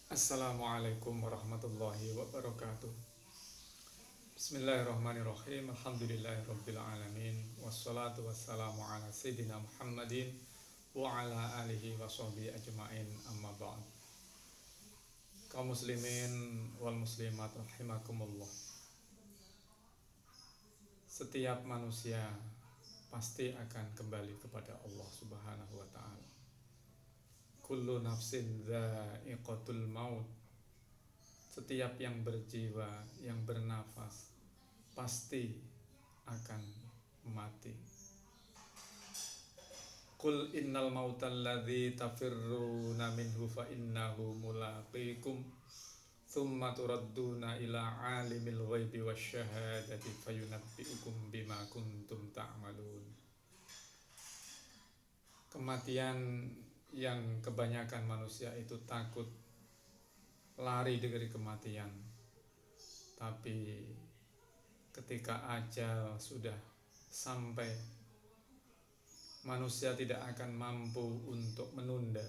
Assalamualaikum warahmatullahi wabarakatuh. Bismillahirrahmanirrahim. Alhamdulillahirrabbilalamin. Wassalatu wassalamu ala sayyidina Muhammadin wa ala alihi wa sahbihi ajma'in, amma ba'd. Kaum muslimin wal muslimat rahimakumullah. Setiap manusia pasti akan kembali kepada Allah Subhanahu wa taala. Kullu nafsin dha'iqatul maut. Setiap yang berjiwa, yang bernafas pasti akan mati. Qul innal mautal ladzi tafirruna minhu fa innahu mulaqikum thumma turadduna ila alimil ghaibi wasyahadati fayunabbi'ukum bima kuntum ta'malun. Kematian yang kebanyakan manusia itu takut lari dari kematian, tapi ketika ajal sudah sampai, manusia tidak akan mampu untuk menunda.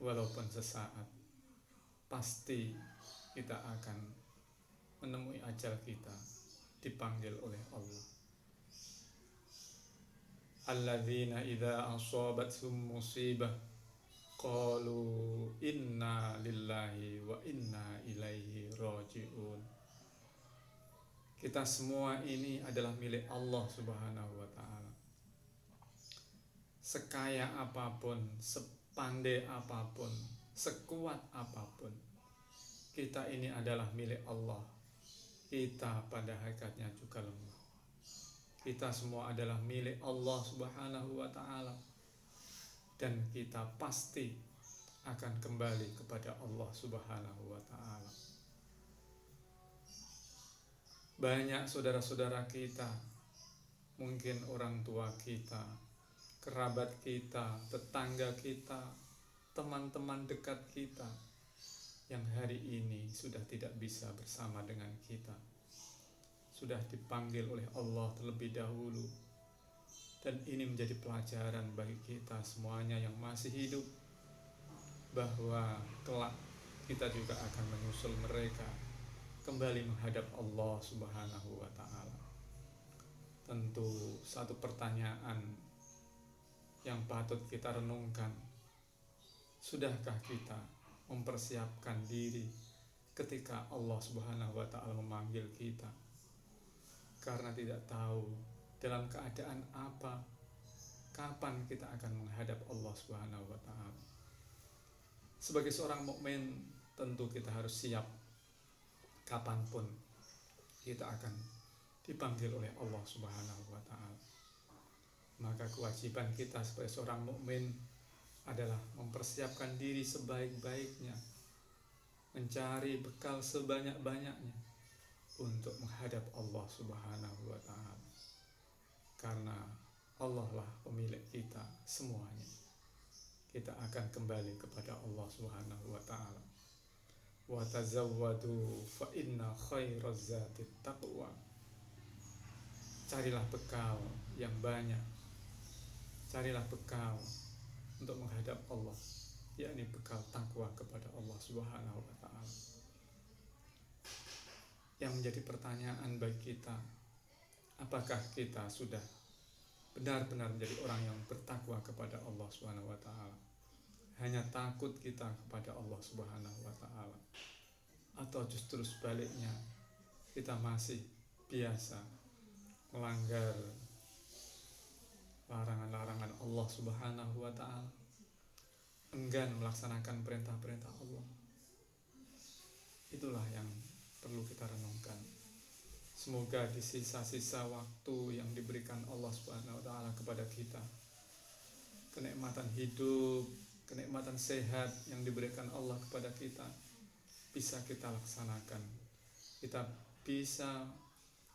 Walaupun sesaat, pasti kita akan menemui ajal kita, dipanggil oleh Allah. Alladzina idza asabathum musibah qalu inna lillahi wa inna ilaihi raji'un. Kita semua ini adalah milik Allah Subhanahu wa taala. Sekaya apapun, sepandai apapun, sekuat apapun, kita ini adalah milik Allah. Kita pada hakikatnya juga lemah. Kita semua adalah milik Allah Subhanahu wa taala, dan kita pasti akan kembali kepada Allah Subhanahu wa taala. Banyak saudara-saudara kita, mungkin orang tua kita, kerabat kita, tetangga kita, teman-teman dekat kita yang hari ini sudah tidak bisa bersama dengan kita, sudah dipanggil oleh Allah terlebih dahulu. Dan ini menjadi pelajaran bagi kita semuanya yang masih hidup, bahwa kelak kita juga akan menyusul mereka kembali menghadap Allah Subhanahu wa taala. Tentu satu pertanyaan yang patut kita renungkan, sudahkah kita mempersiapkan diri ketika Allah Subhanahu wa taala memanggil kita? Karena tidak tahu dalam keadaan apa, kapan kita akan menghadap Allah Subhanahu wa taala. Sebagai seorang mukmin, tentu kita harus siap kapanpun kita akan dipanggil oleh Allah Subhanahu wa taala. Maka kewajiban kita sebagai seorang mukmin adalah mempersiapkan diri sebaik-baiknya, mencari bekal sebanyak-banyaknya untuk menghadap Allah Subhanahu wa taala. Karena Allah lah pemilik kita semuanya. Kita akan kembali kepada Allah Subhanahu wa taala. Wa tazawwadu fa inna khairaz zati taqwa. Carilah bekal yang banyak. Carilah bekal untuk menghadap Allah, yakni bekal takwa kepada Allah Subhanahu wa taala. Yang menjadi pertanyaan bagi kita, apakah kita sudah benar-benar menjadi orang yang bertakwa kepada Allah Subhanahu wa taala? Hanya takut kita kepada Allah Subhanahu wa taala, atau justru sebaliknya, kita masih biasa melanggar larangan-larangan Allah Subhanahu wa taala, enggan melaksanakan perintah-perintah Allah? Itulah yang perlu kita renungkan. Semoga di sisa-sisa waktu yang diberikan Allah Subhanahu wa taala kepada kita, kenikmatan hidup, kenikmatan sehat yang diberikan Allah kepada kita, bisa kita laksanakan. Kita bisa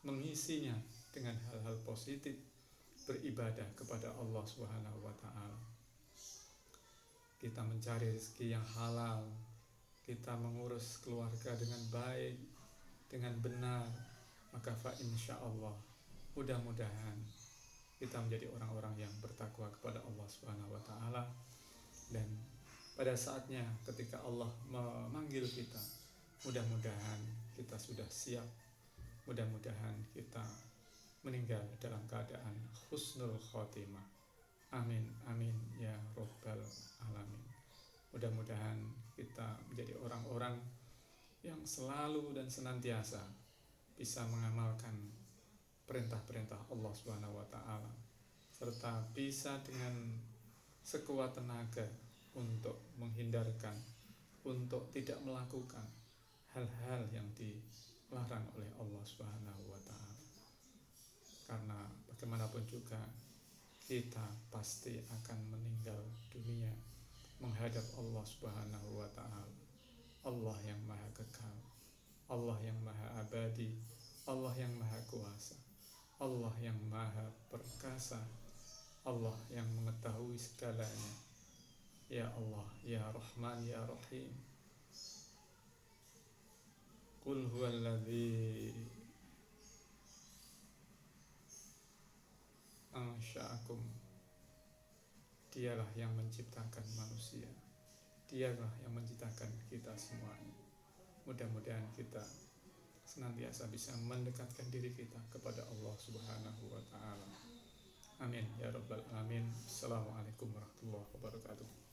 mengisinya dengan hal-hal positif, beribadah kepada Allah Subhanahu wa taala. Kita mencari rezeki yang halal, kita mengurus keluarga dengan baik, dengan benar, maka fa insyaallah, mudah-mudahan kita menjadi orang-orang yang bertakwa kepada Allah Subhanahu wa taala, dan pada saatnya ketika Allah memanggil kita, mudah-mudahan kita sudah siap, mudah-mudahan kita meninggal dalam keadaan husnul khotimah. Amin, amin ya robbal alamin. Mudah-mudahan kita menjadi orang-orang yang selalu dan senantiasa bisa mengamalkan perintah-perintah Allah Subhanahu wa taala, serta bisa dengan sekuat tenaga untuk menghindarkan, untuk tidak melakukan hal-hal yang dilarang oleh Allah Subhanahu wa taala. Karena bagaimanapun juga kita pasti akan meninggal dunia menghadap Allah Subhanahu wa taala. Allah yang maha kekal, Allah yang maha abadi, Allah yang maha kuasa, Allah yang maha perkasa, Allah yang mengetahui segalanya. Ya Allah, ya Rahman, ya Rahim. Qul huwallazi ansha'akum. Dialah yang menciptakan manusia, Dialah yang menciptakan kita semuanya. Mudah-mudahan kita senantiasa bisa mendekatkan diri kita kepada Allah Subhanahu wa taala. Amin ya rabbal alamin. Assalamualaikum warahmatullahi wabarakatuh.